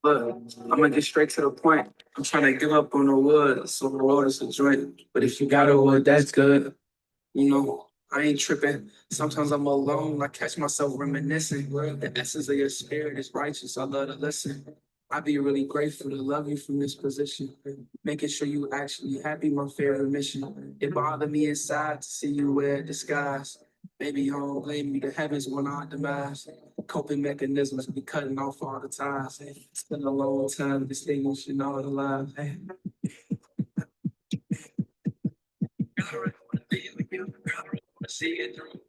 Look, I'm gonna get straight to the point. I'm trying to give up on the wood, so the road is a joint. But if you got a wood, that's good. You know, I ain't tripping. Sometimes I'm alone. I catch myself reminiscing. The essence of your spirit is righteous. I love to listen. I'd be really grateful to love you from this position. Making sure you actually happy, my favorite mission. It bothered me inside to see you wear a disguise. Maybe you don't blame me. The heavens want our demise. Coping mechanisms be cutting off all the ties. It's been a long time distinguishing all the lives. See it through.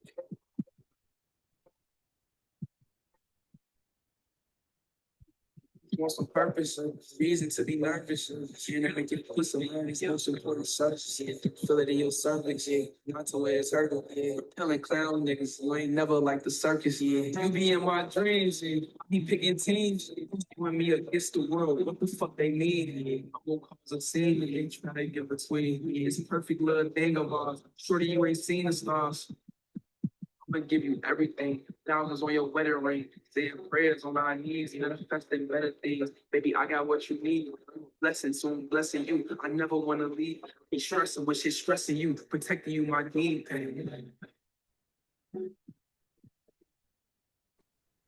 Want some purpose, a reason to be nervous. You never get peace of mind. It's most important substance. Feel it in your cervix, yeah. Not to where it's hurting. Yeah. Telling clown niggas, you ain't never like the circus, yeah. You be in my dreams, yeah. Be picking teams. You and me against the world. What the fuck they need? Yeah. I won't cause a scene. They try to get between. Yeah. It's a perfect little thing of ours. Shorty, you ain't seen the stars. I'm gonna give you everything. Thousands on your wedding ring. Saying prayers on our knees, manifesting better things. Baby, I got what you need. Blessing, soon blessing you. I never wanna leave. Be stressing, which is stressing you, protecting you, my game pain.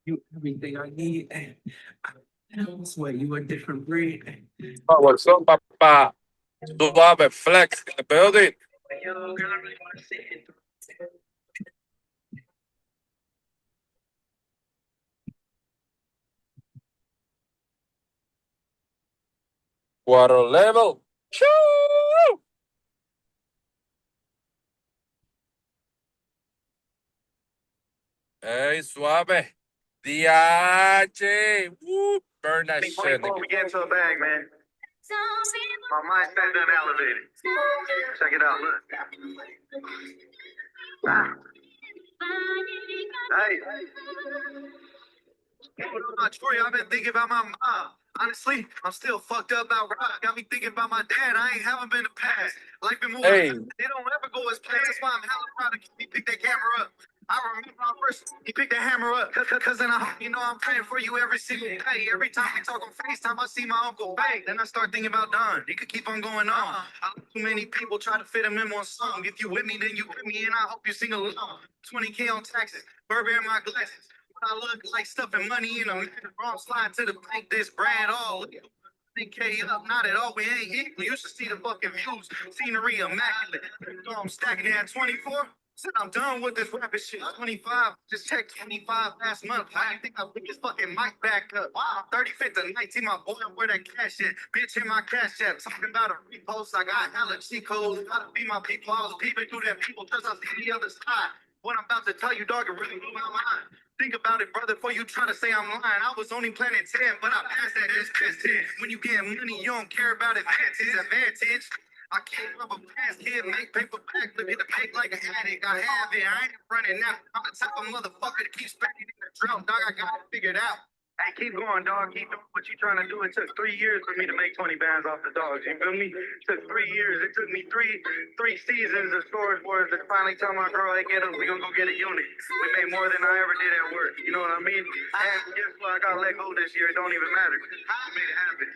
You everything I need. I swear you a different breed. Oh, what's up, Papa? Suave Flex in the building. Yo, girl, I really wanna see it. Water level. Choo! Hey, Suave. DH. Woo. Burn that shit. Before we get into a bag, man. My mindset done elevated. Check it out, look. Hey. What up, my Troy? I've been thinking about my mom. Honestly, I'm still fucked up about rock. Got me thinking about my dad. I ain't haven't been the past. Life been moving. Hey. They don't ever go as planned. That's why I'm hella proud to keep me pick that camera up. I remember my first, he picked the hammer up. Cause then I'm praying for you every single day. Every time we talk on FaceTime, I see my Uncle Bay. Then I start thinking about Don. He could keep on going on. Too many people try to fit him in one song. If you with me, then you with me, and I hope you sing along. 20K on taxes, Burberry in my glasses. I look like stuffing money in a wrong slide to the bank, this Brad all. 20K up, not at all. We ain't equal. You should see the fucking views. Scenery immaculate. I'm stacking it at 24. Said I'm done with this rapping shit. 25, just checked 25 last month. Why you think I picked this fucking mic back up? Wow, 35th to 19, my boy, where that cash at? Bitch, in my cash app. Talking about a repost, I got hella cheat codes. Gotta be my people. I was peeping through them people just I see the other side. What I'm about to tell you, dog, it really blew my mind. Think about it, brother, before you try to say I'm lying. I was only planning 10, but I passed that as 10. When you get money, you don't care about advantage. I came up a past kid, make paper back, look at the bank like an addict. I have it, I ain't running out. I'm the type of motherfucker to keep spending in the drum, dog. I got it figured out. Hey, keep going, dog. Keep doing what you trying to do. It took 3 years for me to make 20 bands off the dogs. You feel me? It took 3 years. It took me three seasons of storage wars to finally tell my girl, hey, get up, we gonna go get a unit. We made more than I ever did at work. You know what I mean? And guess what? I got let go this year. It don't even matter. I made it happen.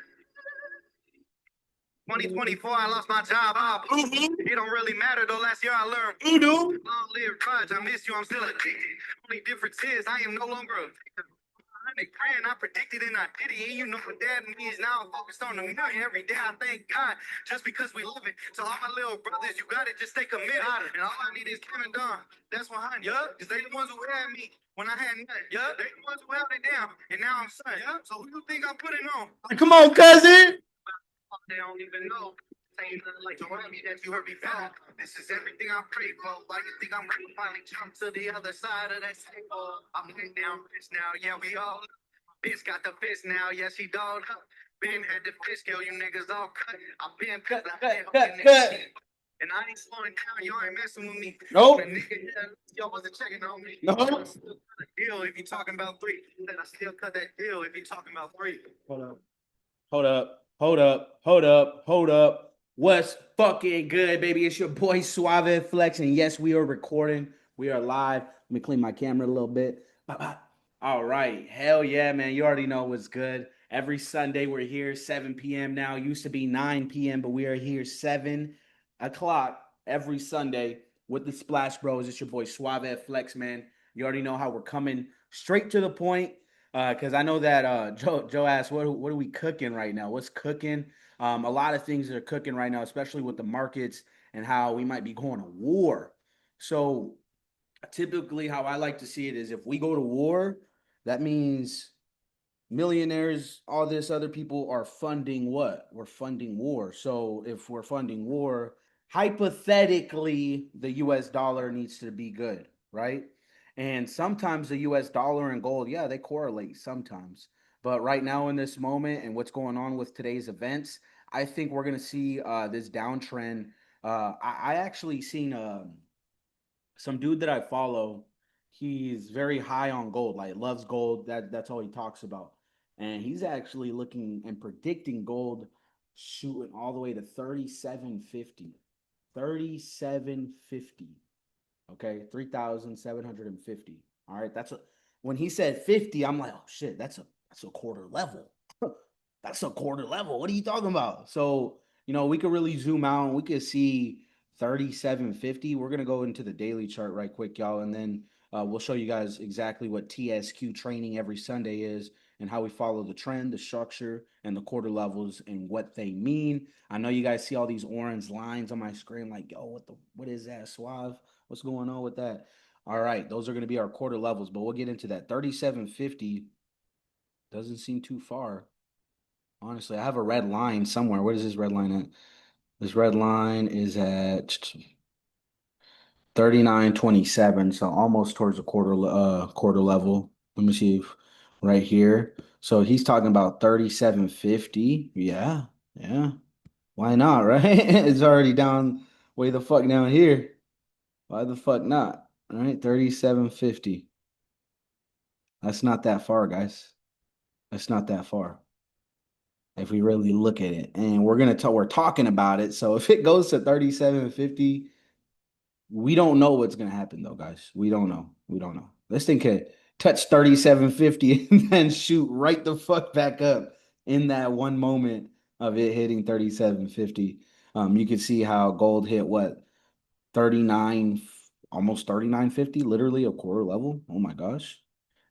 2024, I lost my job. It don't really matter though. Last year I learned. Long live Raj. I miss you. I'm still addicted. Only difference is I am no longer addicted. 100 grand, I predicted and I did it. And you know what that means now. I'm focused on the million every day. I thank God just because we love it. To all my little brothers, you got it. Just stay committed. And all I need is Kim and Don. That's behind you. Because they the ones who had me when I had nothing. They the ones who held it down. And now I'm son. So who you think I'm putting on? Come on, cousin. They don't even know. Saying nothing like Joanne that you heard before. This is everything I pray for. Why you think I'm ready to finally jump to the other side of that table? I'm laying down bitch now, yeah, we all know. Bitch got the fist now, yeah, she dolled up. Ben had the fish kill you niggas all cut. I've been cut. And I ain't slowing down, y'all ain't messing with me. Nope. Y'all wasn't checking on me. No. I still cut a deal if you talking about 3. Then I still cut that deal if you talking about 3. Hold up. What's fucking good, baby? It's your boy Suave Flex, and yes, we are recording. We are live. Let me clean my camera a little bit. All right. Hell yeah, man. You already know what's good. Every Sunday we're here 7 p.m. now. Used to be 9 p.m., but we are here 7 o'clock every Sunday with the Splash Bros. It's your boy Suave Flex, man. You already know how we're coming straight to the point. Because I know that Joe asked, what are we cooking right now? What's cooking? A lot of things that are cooking right now, especially with the markets and how we might be going to war. So typically, how I like to see it is if we go to war, that means millionaires, all this other people are funding what? We're funding war. So if we're funding war, hypothetically, the US dollar needs to be good, right? And sometimes the US dollar and gold, yeah, they correlate sometimes. But right now in this moment and what's going on with today's events, I think we're going to see this downtrend. I actually seen some dude that I follow. He's very high on gold, like loves gold. That's all he talks about. And he's actually looking and predicting gold shooting all the way to 3750. 3750. Okay, 3,750. All right, that's a when he said 50, I'm like, oh shit, that's a quarter level. That's a quarter level. What are you talking about? So, we could really zoom out and we could see 3750. We're gonna go into the daily chart right quick, y'all, and then we'll show you guys exactly what TSQ training every Sunday is and how we follow the trend, the structure, and the quarter levels and what they mean. I know you guys see all these orange lines on my screen, like, yo, what is that, Suave? What's going on with that? All right, those are going to be our quarter levels, but we'll get into that. 3750 doesn't seem too far. Honestly, I have a red line somewhere. What is this red line at? This red line is at 3927, so almost towards the quarter level. Let me see if right here. So he's talking about 3750. Yeah, yeah. Why not, right? It's already down way the fuck down here. Why the fuck not? All right, 3750. That's not that far, guys. That's not that far. If we really look at it. And we're talking about it. So if it goes to 3750, we don't know what's gonna happen though, guys. We don't know. We don't know. This thing could touch 3750 and then shoot right the fuck back up in that one moment of it hitting 3750. You can see how gold hit what 39, almost 3950, literally a quarter level. Oh my gosh.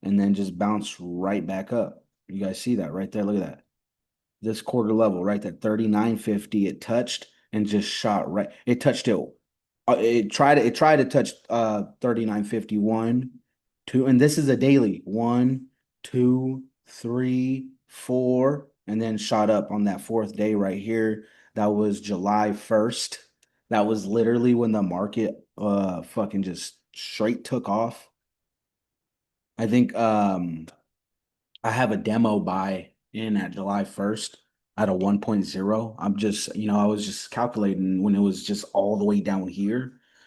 And then just bounce right back up. You guys see that right there? Look at that. This quarter level, right there, 3950. It touched and just shot right. It touched it. It tried to touch 3951, 2, and this is a daily 1, 2, 3, 4, and then shot up on that fourth day right here. That was July 1st. That was literally when the market fucking just straight took off. I think I have a demo buy in at July 1st at a 1.0. I'm just, I was just calculating when it was just all the way down here.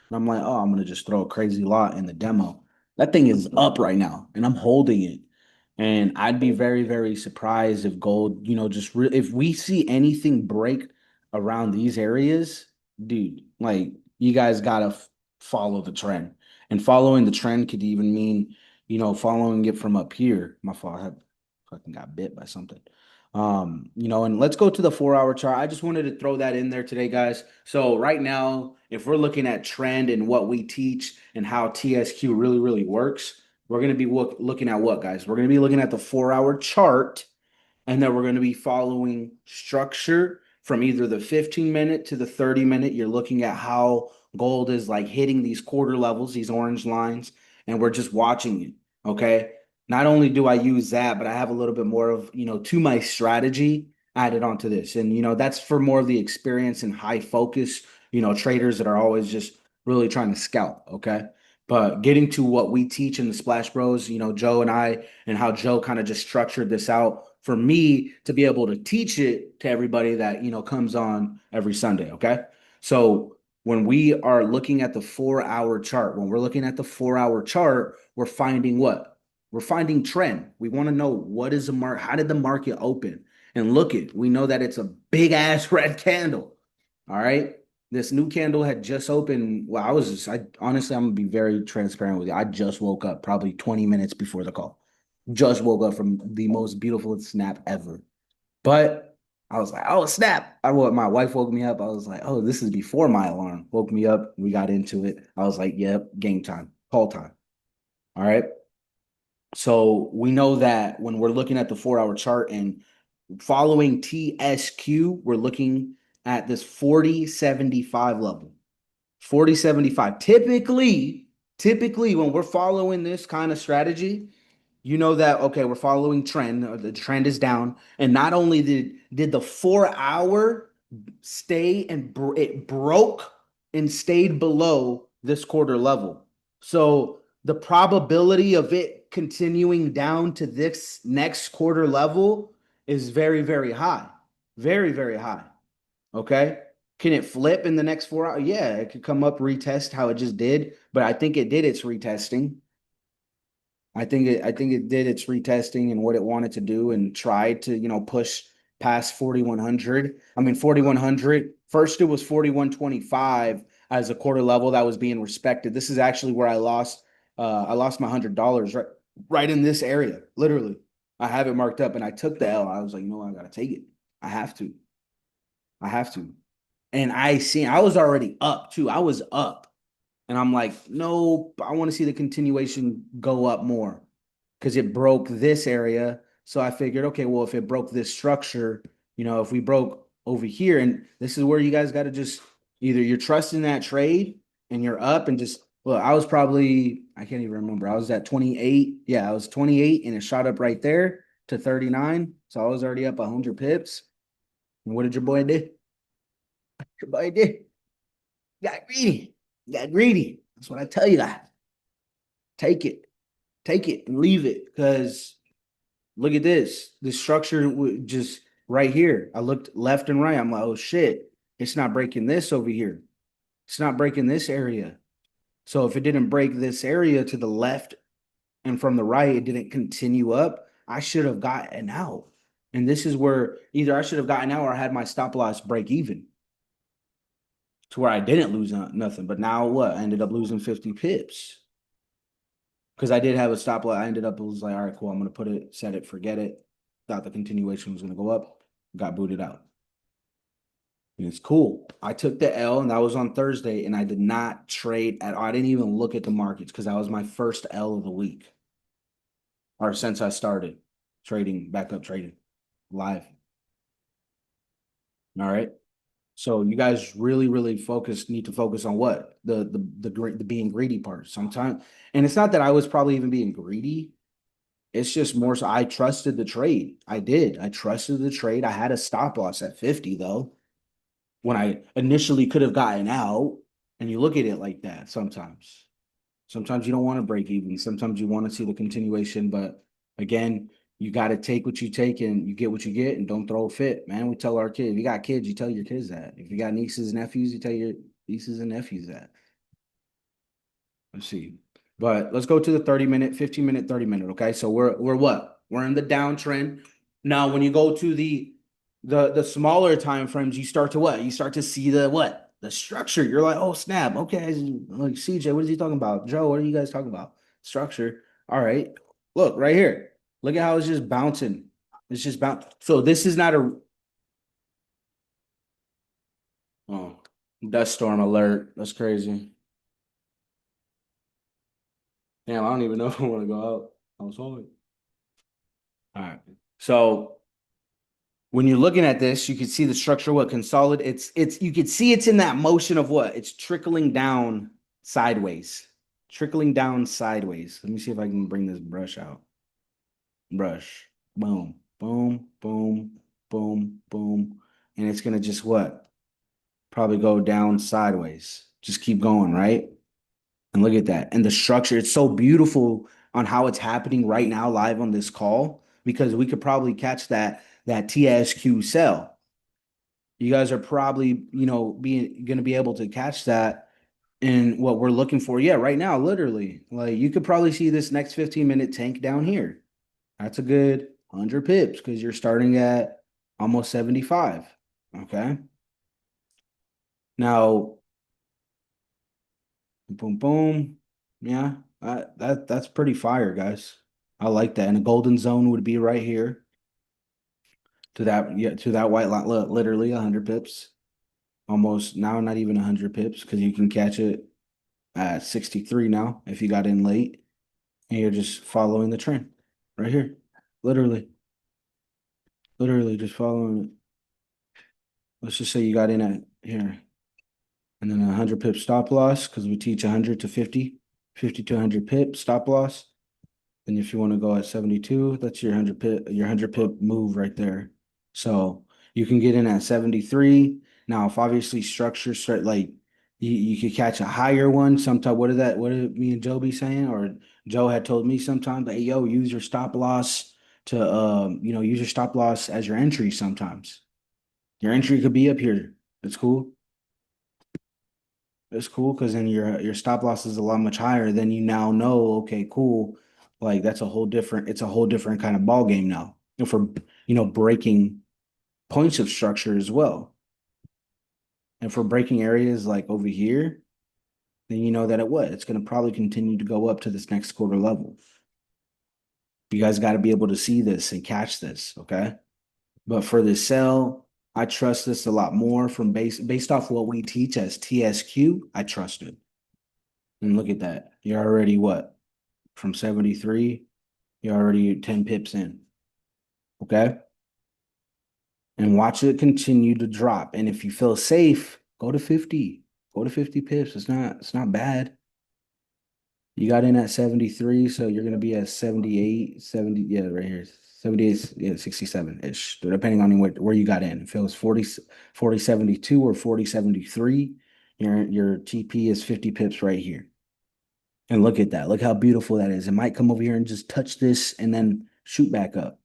And I'm like, oh, I'm going to just throw a crazy lot in the demo. That thing is up right now and I'm holding it. And I'd be very, very surprised if gold, if we see anything break around these areas, dude, like you guys got to follow the trend. And following the trend could even mean, following it from up here. My fault, I fucking got bit by something. And let's go to the 4-hour chart. I just wanted to throw that in there today, guys. So right now, if we're looking at trend and what we teach and how TSQ really, really works, we're going to be looking at what, guys? We're going to be looking at the 4-hour chart, and then we're going to be following structure from either the 15-minute to the 30-minute. You're looking at how gold is like hitting these quarter levels, these orange lines, and we're just watching it, okay? Not only do I use that, but I have a little bit more of, to my strategy added onto this. And, that's for more of the experience and high focus, traders that are always just really trying to scout. Okay. But getting to what we teach in the Splash Bros, Joe and I, and how Joe kind of just structured this out for me to be able to teach it to everybody that, comes on every Sunday. Okay. So when we are looking at the 4-hour chart, we're finding what? We're finding trend. We want to know what is the market, how did the market open? And look it, we know that it's a big ass red candle. All right. This new candle had just opened. Well, honestly, I'm gonna be very transparent with you. I just woke up probably 20 minutes before the call. Just woke up from the most beautiful snap ever. But I was like, oh, snap. My wife woke me up. I was like, oh, this is before my alarm. Woke me up. We got into it. I was like, yep, game time, call time. All right. So we know that when we're looking at the 4 hour chart and following TSQ, we're looking at this 4075 level. 4075. Typically, when we're following this kind of strategy, you know that okay, we're following trend, or the trend is down, and not only did the 4 hour stay and it broke and stayed below this quarter level. So the probability of it continuing down to this next quarter level is very, very high. Very, very high. Okay. Can it flip in the next 4 hours? Yeah, it could come up, retest how it just did, but I think it did its retesting. I think it did its retesting and what it wanted to do and tried to, push past 4100. I mean 4100. First it was 4125 as a quarter level that was being respected. This is actually where I lost my $100 right in this area. Literally. I have it marked up and I took the L. I was like, no, I gotta take it. I have to. I have to. And I was already up too. I was up. And I'm like, no, I want to see the continuation go up more because it broke this area. So I figured, okay, well, if it broke this structure, if we broke over here, and this is where you guys got to just either you're trusting that trade and you're up and just, well, I can't even remember. I was at 28. Yeah, I was 28 and it shot up right there to 39. So I was already up 100 pips. And what did your boy do? Your boy did. Got greedy. Got greedy. That's what I tell you guys. Take it. Take it and leave it. Because look at this. The structure just right here. I looked left and right. I'm like, oh shit. It's not breaking this over here. It's not breaking this area. So if it didn't break this area to the left and from the right, it didn't continue up, I should have gotten out. And this is where either I should have gotten out or I had my stop loss break even to where I didn't lose nothing. But now what? I ended up losing 50 pips because I did have a stop loss. I ended up, it was like, all right, cool. I'm going to put it, set it, forget it. Thought the continuation was going to go up, got booted out. And it's cool. I took the L and that was on Thursday and I did not trade at all. I didn't even look at the markets because that was my first L of the week or since I started trading, backup trading live. All right. So you guys really, really need to focus on what the being greedy part sometimes. And it's not that I was probably even being greedy. It's just more so I trusted the trade. I did. I trusted the trade. I had a stop loss at 50 though, when I initially could have gotten out. And you look at it like that sometimes. Sometimes you don't want to break even. Sometimes you want to see the continuation. But again, you got to take what you take and you get what you get and don't throw a fit, man. We tell our kids, if you got kids, you tell your kids that. If you got nieces and nephews, you tell your nieces and nephews that. Let's see. But let's go to the 30-minute, 15-minute, 30-minute. Okay. So we're what? We're in the downtrend. Now, when you go to the smaller time frames, you start to what? You start to see the what? The structure. You're like, oh snap. Okay. Like CJ, what is he talking about? Joe, what are you guys talking about? Structure. All right. Look right here. Look at how it's just bouncing. It's just bounce. So this is not a dust storm alert. That's crazy. Damn, I don't even know if I want to go out. I was home. All right. So when you're looking at this, you can see the structure, what consolidate. It's you can see it's in that motion of what? It's trickling down sideways. Trickling down sideways. Let me see if I can bring this brush out. Brush. Boom. Boom. Boom. Boom. Boom. And it's gonna just what? Probably go down sideways. Just keep going, right? And look at that. And the structure, it's so beautiful on how it's happening right now live on this call because we could probably catch that TSQ sell. You guys are probably, going to be able to catch that in what we're looking for. Yeah, right now, literally. Like you could probably see this next 15-minute tank down here. That's a good 100 pips because you're starting at almost 75. Okay. Now, boom, boom. Yeah, that's pretty fire, guys. I like that. And the golden zone would be right here to that, yeah, to that white line, literally 100 pips. Almost now, not even 100 pips because you can catch it at 63 now if you got in late and you're just following the trend right here. Literally, literally just following it. Let's just say you got in at here and then 100 pip stop loss because we teach 100 to 50, 50 to 100 pip stop loss. And if you want to go at 72, that's your 100 pip move right there. So you can get in at 73. Now, if obviously structure start like you could catch a higher one sometime. What did me and Joe be saying? Or Joe had told me sometimes, hey, yo, use your stop loss to use your stop loss as your entry sometimes. Your entry could be up here. It's cool. It's cool because then your stop loss is a lot much higher. Then you now know, okay, cool. Like that's it's a whole different kind of ball game now. And for breaking points of structure as well. And for breaking areas like over here, then you know that it's gonna probably continue to go up to this next quarter level. You guys got to be able to see this and catch this, okay? But for the sell, I trust this a lot more from based off what we teach as TSQ. I trust it. And look at that. You're already what? From 73, you're already 10 pips in. Okay? And watch it continue to drop. And if you feel safe, go to 50. Go to 50 pips. It's not bad. You got in at 73, so you're gonna be at 78, 70, yeah, right here. 78, yeah, 67-ish, depending on where you got in. If it was 40 72 or 40 73, your TP is 50 pips right here. And look at that. Look how beautiful that is. It might come over here and just touch this and then shoot back up.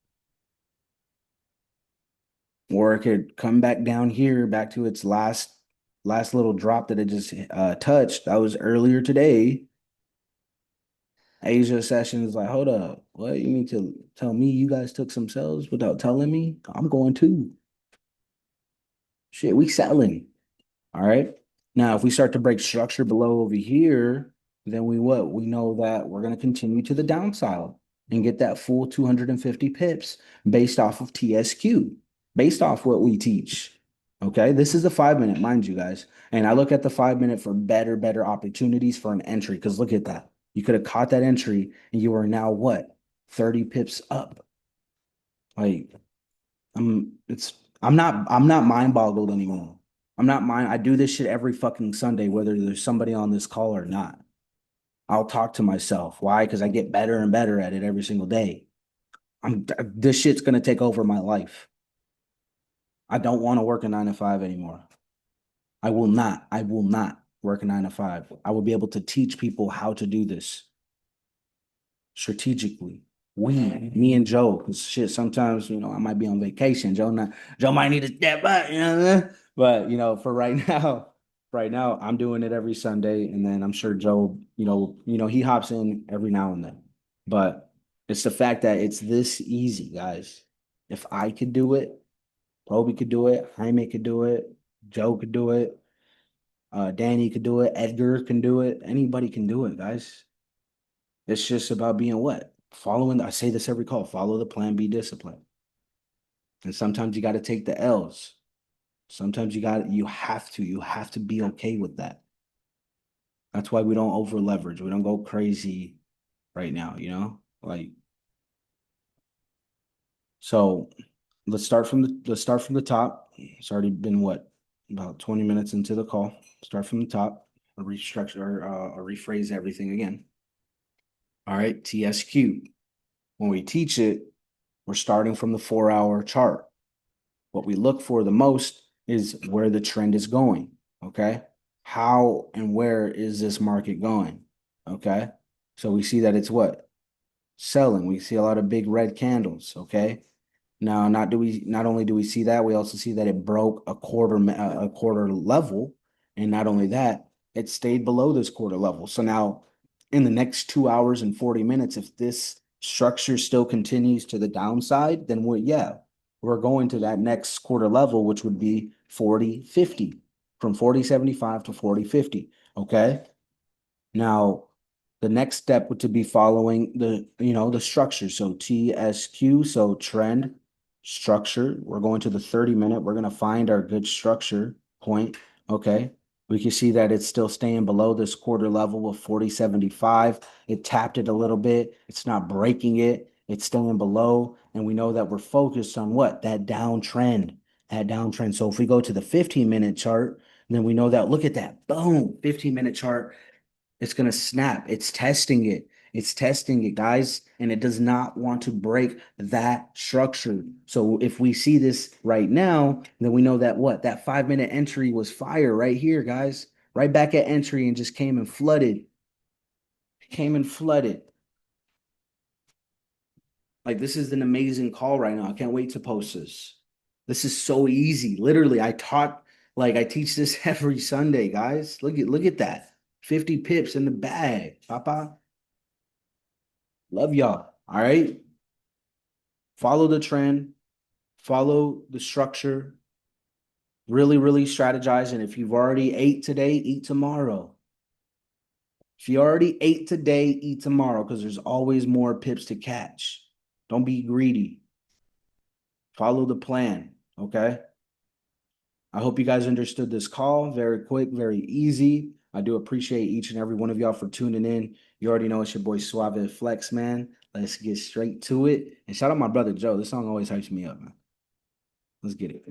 Or it could come back down here, back to its last little drop that it just touched. That was earlier today. Asia session is like, hold up. What you mean to tell me you guys took some sales without telling me? I'm going too. Shit, we selling. All right. Now, if we start to break structure below over here, then we know that we're going to continue to the downside and get that full 250 pips based off of TSQ, based off what we teach. Okay. This is the 5 minute, mind you guys. And I look at the 5 minute for better opportunities for an entry. Because look at that. You could have caught that entry and you are now what? 30 pips up. Like, I'm not mind boggled anymore. I do this shit every fucking Sunday, whether there's somebody on this call or not. I'll talk to myself. Why? Because I get better and better at it every single day. This shit's gonna take over my life. I don't want to work a 9 to 5 anymore. I will not work a 9 to 5. I will be able to teach people how to do this strategically. Me and Joe, because shit, sometimes, I might be on vacation. Joe might need to step up, But, for right now, I'm doing it every Sunday. And then I'm sure Joe, he hops in every now and then. But it's the fact that it's this easy, guys. If I could do it, Roby could do it, Jaime could do it, Joe could do it, Danny could do it, Edgar can do it. Anybody can do it, guys. It's just about being what? I say this every call, follow the plan, be disciplined. And sometimes you got to take the L's. Sometimes you have to be okay with that. That's why we don't over leverage. We don't go crazy right now, like. So let's start from the top. It's already been about 20 minutes into the call. Start from the top, restructure or rephrase everything again. All right, TSQ. When we teach it, we're starting from the 4-hour chart. What we look for the most is where the trend is going. Okay. How and where is this market going? Okay. So we see that it's what? Selling. We see a lot of big red candles. Okay. Now, not only do we see that, we also see that it broke a quarter level. And not only that, it stayed below this quarter level. So now in the next 2 hours and 40 minutes, if this structure still continues to the downside, then we're going to that next quarter level, which would be 40.50, from 40.75 to 40.50. Okay. Now, The next step would to be following the, the structure. So TSQ, so trend structure. We're going to the 30-minute. We're going to find our good structure point. Okay. We can see that it's still staying below this quarter level of 40.75. It tapped it a little bit. It's not breaking it. It's staying below. And we know that we're focused on what? That downtrend. That downtrend. So if we go to the 15-minute chart, then we know that, look at that. Boom. 15-minute chart. It's going to snap. It's testing it. It's testing it, guys. And it does not want to break that structure. So if we see this right now, then we know that what? That 5-minute entry was fire right here, guys. Right back at entry and just came and flooded. Came and flooded. Like, this is an amazing call right now. I can't wait to post this. This is so easy. Literally, I teach this every Sunday, guys. Look at that. 50 pips in the bag, Papa. Love y'all. All right. Follow the trend, follow the structure. Really, really strategize. And if you've already ate today, eat tomorrow. If you already ate today, eat tomorrow, because there's always more pips to catch. Don't be greedy. Follow the plan. Okay. I hope you guys understood this call. Very quick, very easy. I do appreciate each and every one of y'all for tuning in. You already know it's your boy Suave Flex, man. Let's get straight to it. And shout out my brother Joe. This song always hypes me up, man. Let's get it.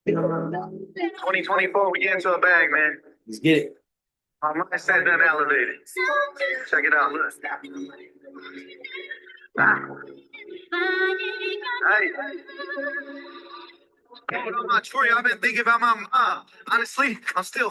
2024, we get into a bag, man. Let's get it. My mindset done elevated. Check it out. Look. Hey. On my tour, I've been thinking about my mom. Honestly, I'm still